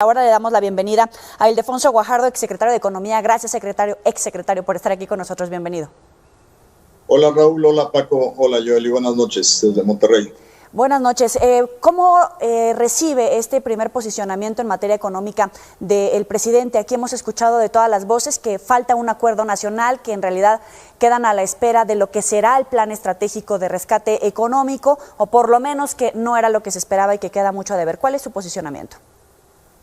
Ahora le damos la bienvenida a Ildefonso Guajardo, exsecretario de Economía. Gracias, exsecretario, por estar aquí con nosotros. Bienvenido. Hola Raúl, hola Paco, hola Joely, buenas noches desde Monterrey. Buenas noches. ¿Cómo recibe este primer posicionamiento en materia económica del presidente? Aquí hemos escuchado de todas las voces que falta un acuerdo nacional, que en realidad quedan a la espera de lo que será el plan estratégico de rescate económico, o por lo menos que no era lo que se esperaba y que queda mucho a deber. ¿Cuál es su posicionamiento?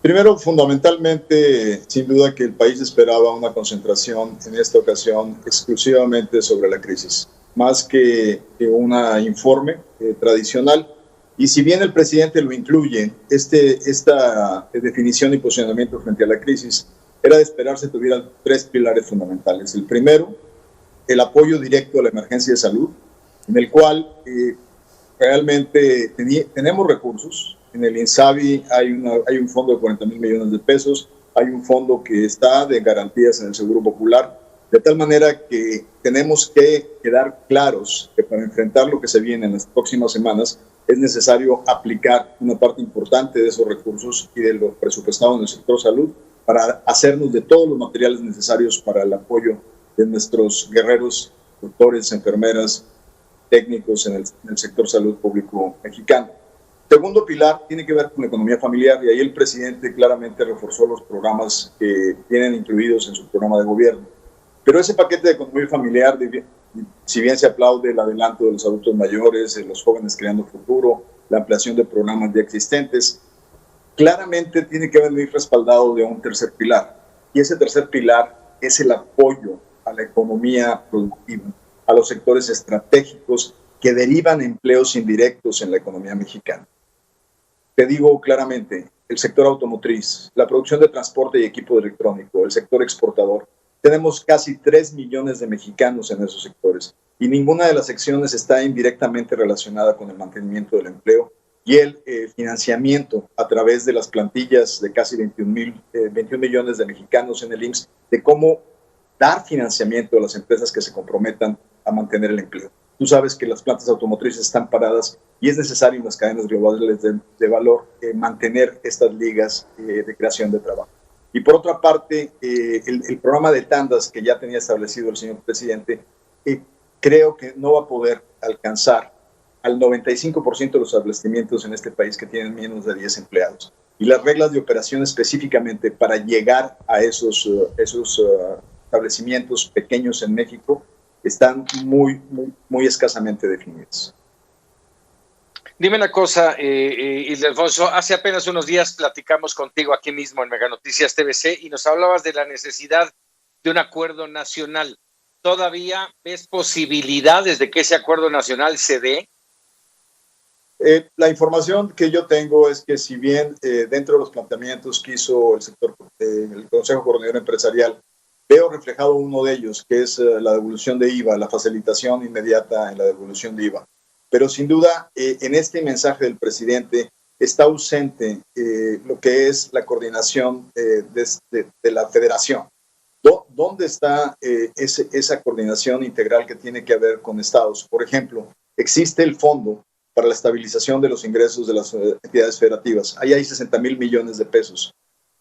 Primero, fundamentalmente, sin duda que el país esperaba una concentración en esta ocasión exclusivamente sobre la crisis, más que un informe tradicional. Y si bien el presidente lo incluye, esta definición y posicionamiento frente a la crisis, era de esperarse tuvieran tres pilares fundamentales. El primero, el apoyo directo a la emergencia de salud, en el cual realmente tenemos recursos. En el INSABI hay un fondo de 40,000 millones de pesos, hay un fondo que está de garantías en el Seguro Popular, de tal manera que tenemos que quedar claros que para enfrentar lo que se viene en las próximas semanas es necesario aplicar una parte importante de esos recursos y de lo presupuestado en el sector salud para hacernos de todos los materiales necesarios para el apoyo de nuestros guerreros, doctores, enfermeras, técnicos en el sector salud público mexicano. Segundo pilar tiene que ver con la economía familiar, y ahí el presidente claramente reforzó los programas que tienen incluidos en su programa de gobierno. Pero ese paquete de economía familiar, si bien se aplaude el adelanto de los adultos mayores, de los jóvenes creando futuro, la ampliación de programas ya existentes, claramente tiene que venir respaldado de un tercer pilar. Y ese tercer pilar es el apoyo a la economía productiva, a los sectores estratégicos que derivan empleos indirectos en la economía mexicana. Te digo claramente, el sector automotriz, la producción de transporte y equipo electrónico, el sector exportador, tenemos casi 3 millones de mexicanos en esos sectores y ninguna de las secciones está indirectamente relacionada con el mantenimiento del empleo y el financiamiento a través de las plantillas de casi 21 millones de mexicanos en el IMSS, de cómo dar financiamiento a las empresas que se comprometan a mantener el empleo. Tú sabes que las plantas automotrices están paradas y es necesario en las cadenas globales de valor mantener estas ligas de creación de trabajo. Y por otra parte, el programa de tandas que ya tenía establecido el señor presidente, creo que no va a poder alcanzar al 95% de los establecimientos en este país que tienen menos de 10 empleados. Y las reglas de operación específicamente para llegar a esos establecimientos pequeños en México están muy escasamente definidas. Dime una cosa, Ildefonso, hace apenas unos días platicamos contigo aquí mismo en Mega Noticias TVC y nos hablabas de la necesidad de un acuerdo nacional. ¿Todavía ves posibilidades de que ese acuerdo nacional se dé? La información que yo tengo es que si bien dentro de los planteamientos que hizo el Consejo Coordinador Empresarial, veo reflejado uno de ellos, que es la devolución de IVA, la facilitación inmediata en la devolución de IVA. Pero sin duda, en este mensaje del presidente está ausente lo que es la coordinación de la federación. ¿Dónde está esa coordinación integral que tiene que ver con estados? Por ejemplo, existe el Fondo para la Estabilización de los Ingresos de las Entidades Federativas. Ahí hay 60,000 millones de pesos.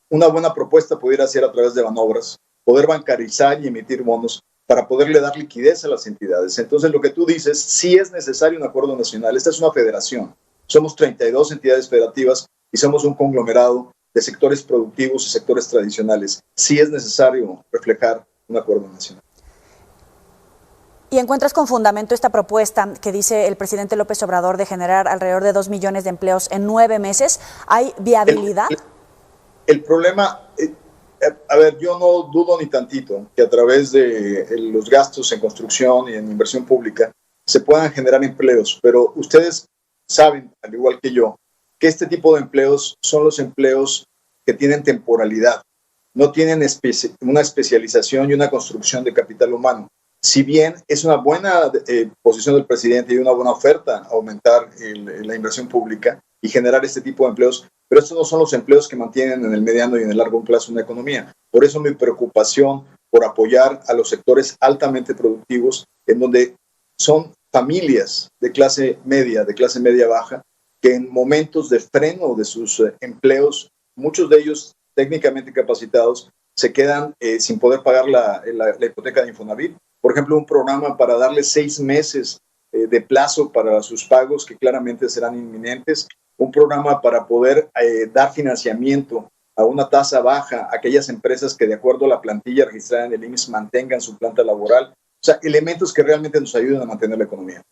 Una buena propuesta pudiera ser a través de Banobras, poder bancarizar y emitir bonos para poderle dar liquidez a las entidades. Entonces, lo que tú dices, sí es necesario un acuerdo nacional. Esta es una federación. Somos 32 entidades federativas y somos un conglomerado de sectores productivos y sectores tradicionales. Sí es necesario reflejar un acuerdo nacional. ¿Y encuentras con fundamento esta propuesta que dice el presidente López Obrador de generar alrededor de 2 millones de empleos en 9 meses? ¿Hay viabilidad? El problema, a ver, yo no dudo ni tantito que a través de los gastos en construcción y en inversión pública se puedan generar empleos, pero ustedes saben, al igual que yo, que este tipo de empleos son los empleos que tienen temporalidad, no tienen una especialización y una construcción de capital humano. Si bien es una buena posición del presidente y una buena oferta aumentar la inversión pública y generar este tipo de empleos, pero estos no son los empleos que mantienen en el mediano y en el largo plazo una economía. Por eso mi preocupación por apoyar a los sectores altamente productivos, en donde son familias de clase media baja, que en momentos de freno de sus empleos muchos de ellos técnicamente capacitados se quedan sin poder pagar la hipoteca de Infonavit. Por ejemplo, un programa para darles 6 meses de plazo para sus pagos, que claramente serán inminentes. Un programa para poder dar financiamiento a una tasa baja a aquellas empresas que, de acuerdo a la plantilla registrada en el IMSS, mantengan su planta laboral. O sea, elementos que realmente nos ayuden a mantener la economía.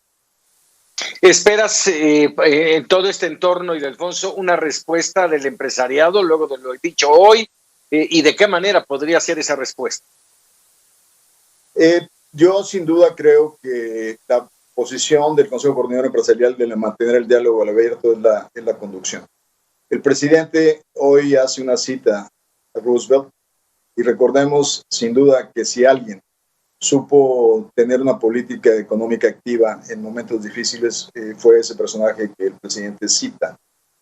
¿Esperas en todo este entorno, Ildefonso, una respuesta del empresariado luego de lo dicho hoy? ¿Y de qué manera podría ser esa respuesta? Yo sin duda creo que la posición del Consejo Coordinador Empresarial de mantener el diálogo abierto es la conducción. El presidente hoy hace una cita a Roosevelt y recordemos sin duda que si alguien supo tener una política económica activa en momentos difíciles, fue ese personaje que el presidente cita.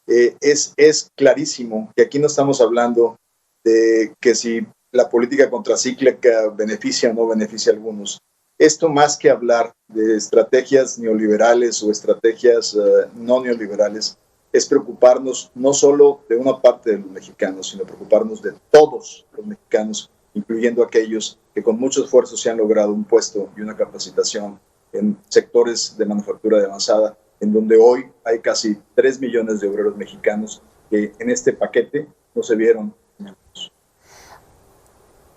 Es clarísimo que aquí no estamos hablando de que si la política contracíclica beneficia o no beneficia a algunos. Esto, más que hablar de estrategias neoliberales o estrategias no neoliberales, es preocuparnos no solo de una parte de los mexicanos, sino preocuparnos de todos los mexicanos, incluyendo aquellos que con mucho esfuerzo se han logrado un puesto y una capacitación en sectores de manufactura de avanzada, en donde hoy hay casi 3 millones de obreros mexicanos que en este paquete no se vieron.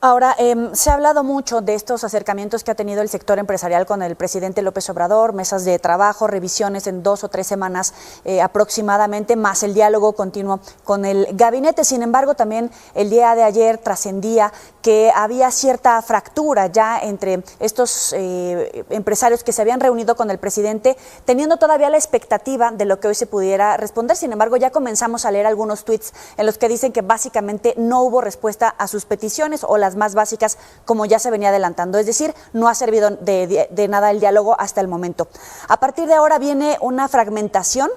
Ahora, se ha hablado mucho de estos acercamientos que ha tenido el sector empresarial con el presidente López Obrador, mesas de trabajo, revisiones en 2 o 3 semanas aproximadamente, más el diálogo continuo con el gabinete. Sin embargo, también el día de ayer trascendía que había cierta fractura ya entre estos empresarios que se habían reunido con el presidente, teniendo todavía la expectativa de lo que hoy se pudiera responder. Sin embargo, ya comenzamos a leer algunos tweets en los que dicen que básicamente no hubo respuesta a sus peticiones o las más básicas, como ya se venía adelantando. Es decir, no ha servido de nada el diálogo hasta el momento. A partir de ahora viene una fragmentación,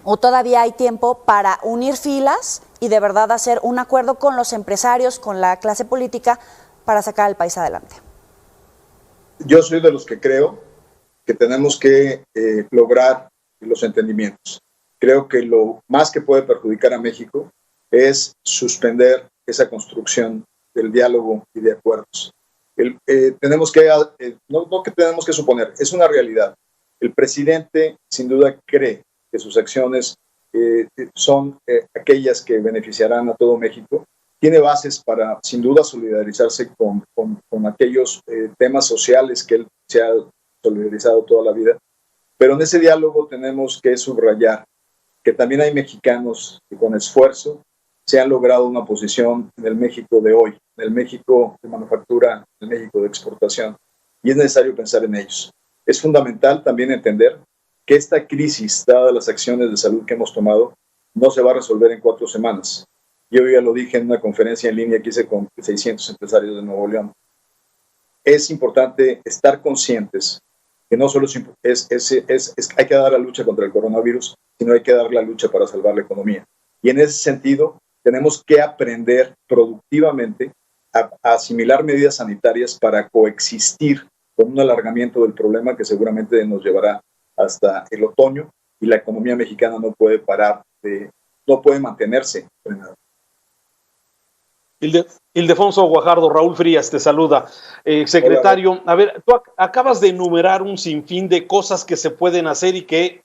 o todavía hay tiempo para unir filas y de verdad hacer un acuerdo con los empresarios, con la clase política, para sacar al país adelante. Yo soy de los que creo que tenemos que lograr los entendimientos. Creo que lo más que puede perjudicar a México es suspender esa construcción del diálogo y de acuerdos. Tenemos que, no que tenemos que suponer, es una realidad. El presidente sin duda cree que sus acciones son aquellas que beneficiarán a todo México. Tiene bases para sin duda solidarizarse con aquellos temas sociales que él se ha solidarizado toda la vida. Pero en ese diálogo tenemos que subrayar que también hay mexicanos que con esfuerzo se han logrado una posición en el México de hoy, en el México de manufactura, en el México de exportación, y es necesario pensar en ellos. Es fundamental también entender que esta crisis, dadas las acciones de salud que hemos tomado, no se va a resolver en 4 semanas. Yo ya lo dije en una conferencia en línea que hice con 600 empresarios de Nuevo León. Es importante estar conscientes que no solo hay que dar la lucha contra el coronavirus, sino hay que dar la lucha para salvar la economía. Y en ese sentido, tenemos que aprender productivamente a asimilar medidas sanitarias para coexistir con un alargamiento del problema que seguramente nos llevará hasta el otoño, y la economía mexicana no puede parar, no puede mantenerse frenada. Ildefonso Guajardo, Raúl Frías te saluda. Secretario, hola. A ver, tú acabas de enumerar un sinfín de cosas que se pueden hacer y que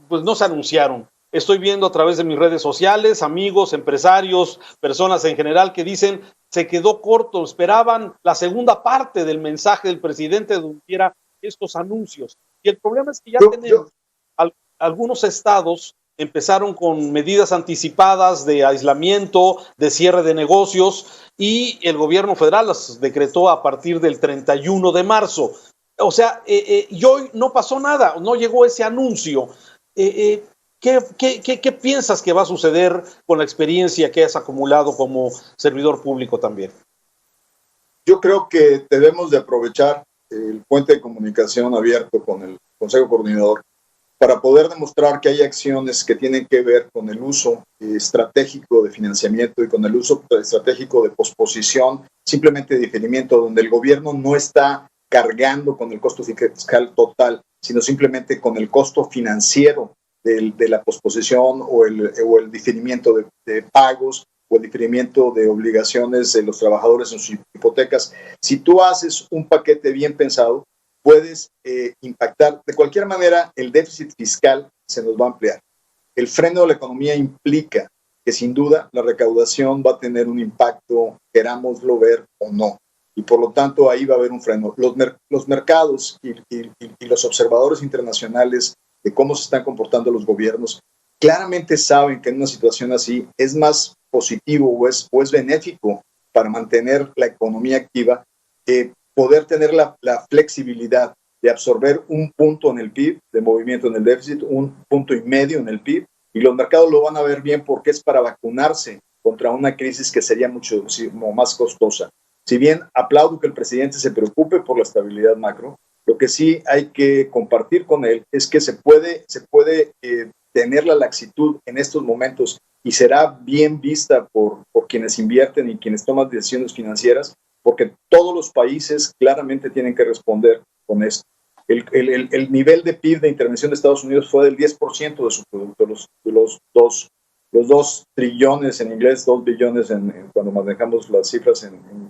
pues no se anunciaron. Estoy viendo a través de mis redes sociales, amigos, empresarios, personas en general que dicen se quedó corto, esperaban la segunda parte del mensaje del presidente donde hubiera estos anuncios. Y el problema es que ya tenemos algunos estados empezaron con medidas anticipadas de aislamiento, de cierre de negocios, y el gobierno federal las decretó a partir del 31 de marzo. O sea, y hoy no pasó nada, no llegó ese anuncio. ¿Qué piensas que va a suceder con la experiencia que has acumulado como servidor público también? Yo creo que debemos de aprovechar el puente de comunicación abierto con el Consejo Coordinador para poder demostrar que hay acciones que tienen que ver con el uso estratégico de financiamiento y con el uso estratégico de posposición, simplemente de diferimiento, donde el gobierno no está cargando con el costo fiscal total, sino simplemente con el costo financiero de la posposición o el diferimiento de pagos o el diferimiento de obligaciones de los trabajadores en sus hipotecas. Si tú haces un paquete bien pensado, puedes impactar. De cualquier manera, el déficit fiscal se nos va a ampliar. El freno de la economía implica que sin duda la recaudación va a tener un impacto, querámoslo ver o no. Y por lo tanto ahí va a haber un freno. Los mercados y los observadores internacionales de cómo se están comportando los gobiernos claramente saben que en una situación así es más positivo o es benéfico para mantener la economía activa poder tener la flexibilidad de absorber un punto en el PIB de movimiento en el déficit, 1,5 puntos en el PIB, y los mercados lo van a ver bien porque es para vacunarse contra una crisis que sería muchísimo más costosa. Si bien aplaudo que el presidente se preocupe por la estabilidad macro, lo que sí hay que compartir con él es que se puede tener la laxitud en estos momentos y será bien vista por quienes invierten y quienes toman decisiones financieras, porque todos los países claramente tienen que responder con esto. El nivel de PIB de intervención de Estados Unidos fue del 10% de su producto, los 2 trillones en inglés, 2 billones cuando manejamos las cifras en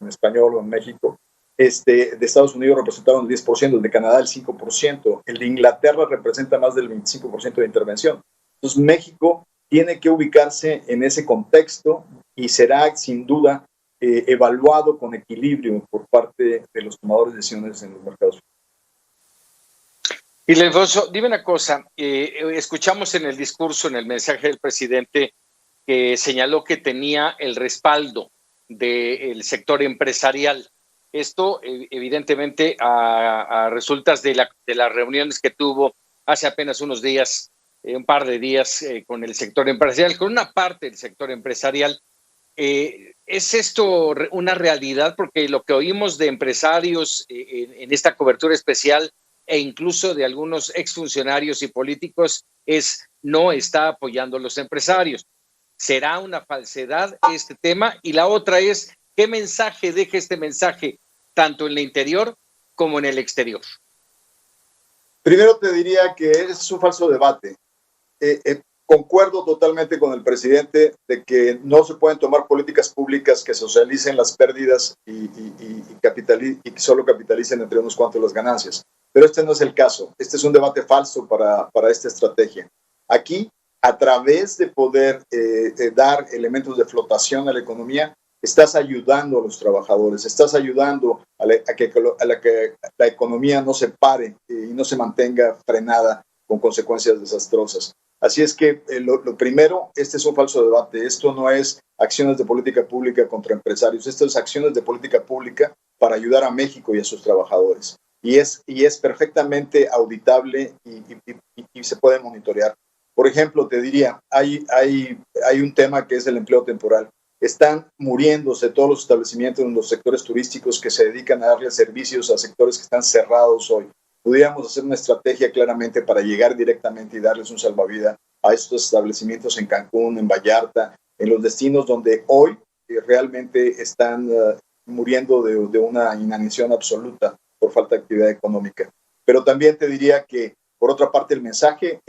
español o en México. De Estados Unidos representaron el 10%, el de Canadá el 5%, el de Inglaterra representa más del 25% de intervención. Entonces México tiene que ubicarse en ese contexto y será sin duda evaluado con equilibrio por parte de los tomadores de decisiones en los mercados. Y Ildefonso, dime una cosa, escuchamos en el discurso, en el mensaje del presidente, que señaló que tenía el respaldo del sector empresarial. Esto, evidentemente, a resultas de las reuniones que tuvo hace apenas unos días, un par de días, con el sector empresarial, con una parte del sector empresarial. ¿Es esto una realidad? Porque lo que oímos de empresarios en esta cobertura especial e incluso de algunos exfuncionarios y políticos es no está apoyando a los empresarios. ¿Será una falsedad este tema? Y la otra es, ¿qué mensaje deja este mensaje tanto en el interior como en el exterior? Primero te diría que es un falso debate. Concuerdo totalmente con el presidente de que no se pueden tomar políticas públicas que socialicen las pérdidas y solo capitalicen entre unos cuantos las ganancias. Pero este no es el caso. Este es un debate falso para esta estrategia. Aquí, a través de poder dar elementos de flotación a la economía, estás ayudando a los trabajadores, estás ayudando a que la economía no se pare y no se mantenga frenada con consecuencias desastrosas. Así es que lo primero, este es un falso debate. Esto no es acciones de política pública contra empresarios. Esto es acciones de política pública para ayudar a México y a sus trabajadores. Y es perfectamente auditable y se puede monitorear. Por ejemplo, te diría, hay un tema que es el empleo temporal. Están muriéndose todos los establecimientos en los sectores turísticos que se dedican a darle servicios a sectores que están cerrados hoy. Pudiéramos hacer una estrategia claramente para llegar directamente y darles un salvavidas a estos establecimientos en Cancún, en Vallarta, en los destinos donde hoy realmente están muriendo de una inanición absoluta por falta de actividad económica. Pero también te diría que, por otra parte, el mensaje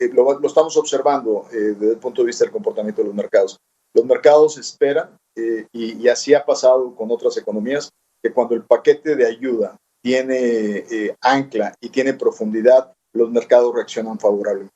lo estamos observando desde el punto de vista del comportamiento de los mercados. Los mercados esperan, y así ha pasado con otras economías, que cuando el paquete de ayuda tiene ancla y tiene profundidad, los mercados reaccionan favorablemente.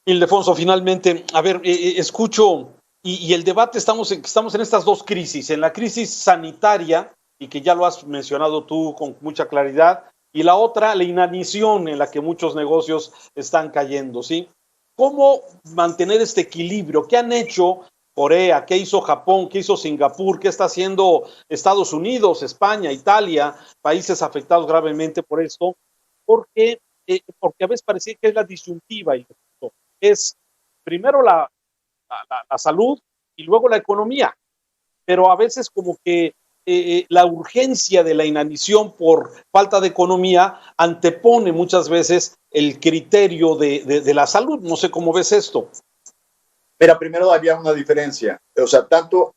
Ildefonso, finalmente, a ver, escucho, y el debate, estamos en estas dos crisis, en la crisis sanitaria, y que ya lo has mencionado tú con mucha claridad, y la otra, la inanición en la que muchos negocios están cayendo, ¿sí? ¿Cómo mantener este equilibrio? ¿Qué han hecho Corea? ¿Qué hizo Japón? ¿Qué hizo Singapur? ¿Qué está haciendo Estados Unidos, España, Italia, países afectados gravemente por esto? Porque a veces parecía que es la disyuntiva, y es primero la salud y luego la economía, pero a veces como que la urgencia de la inanición por falta de economía antepone muchas veces el criterio de la salud. No sé cómo ves esto. Mira, primero había una diferencia. O sea, tanto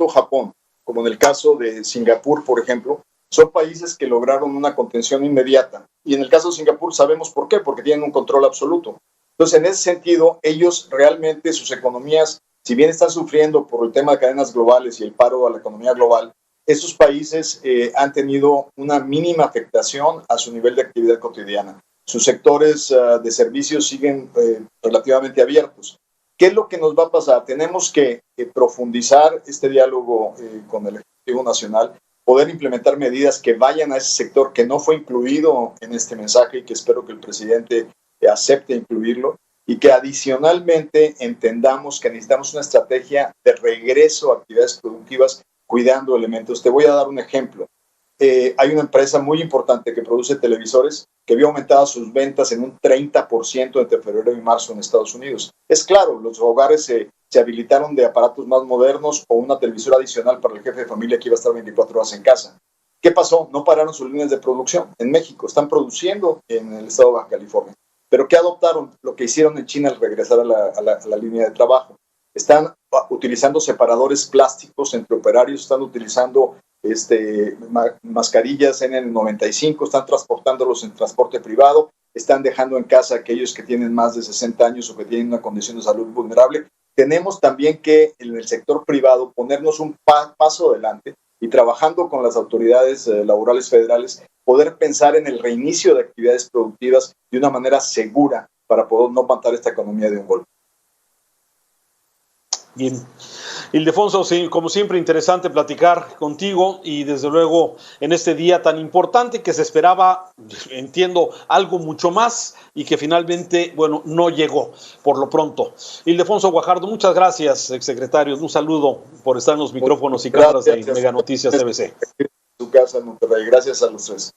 Japón como en el caso de Singapur, por ejemplo, son países que lograron una contención inmediata. Y en el caso de Singapur sabemos por qué, porque tienen un control absoluto. Entonces, en ese sentido, ellos realmente, sus economías, si bien están sufriendo por el tema de cadenas globales y el paro a la economía global, esos países han tenido una mínima afectación a su nivel de actividad cotidiana. Sus sectores de servicios siguen relativamente abiertos. ¿Qué es lo que nos va a pasar? Tenemos que profundizar este diálogo con el Ejecutivo Nacional, poder implementar medidas que vayan a ese sector que no fue incluido en este mensaje y que espero que el presidente acepte incluirlo, y que adicionalmente entendamos que necesitamos una estrategia de regreso a actividades productivas cuidando elementos. Te voy a dar un ejemplo. Hay una empresa muy importante que produce televisores que vio aumentadas sus ventas en un 30% entre febrero y marzo en Estados Unidos. Es claro, los hogares se habilitaron de aparatos más modernos o una televisora adicional para el jefe de familia que iba a estar 24 horas en casa. ¿Qué pasó? No pararon sus líneas de producción en México. Están produciendo en el estado de Baja California. ¿Pero qué adoptaron? Lo que hicieron en China al regresar a la línea de trabajo. Están utilizando separadores plásticos entre operarios, están utilizando mascarillas N95, están transportándolos en transporte privado, están dejando en casa a aquellos que tienen más de 60 años o que tienen una condición de salud vulnerable. Tenemos también que en el sector privado ponernos un paso adelante y trabajando con las autoridades laborales federales, poder pensar en el reinicio de actividades productivas de una manera segura para poder no matar esta economía de un golpe. Bien. Ildefonso, sí, como siempre, interesante platicar contigo y desde luego en este día tan importante que se esperaba, entiendo, algo mucho más y que finalmente, bueno, no llegó por lo pronto. Ildefonso Guajardo, muchas gracias, exsecretario. Un saludo por estar en los micrófonos y cámaras de Mega Noticias TVC. Su casa en Monterrey. Gracias a los tres.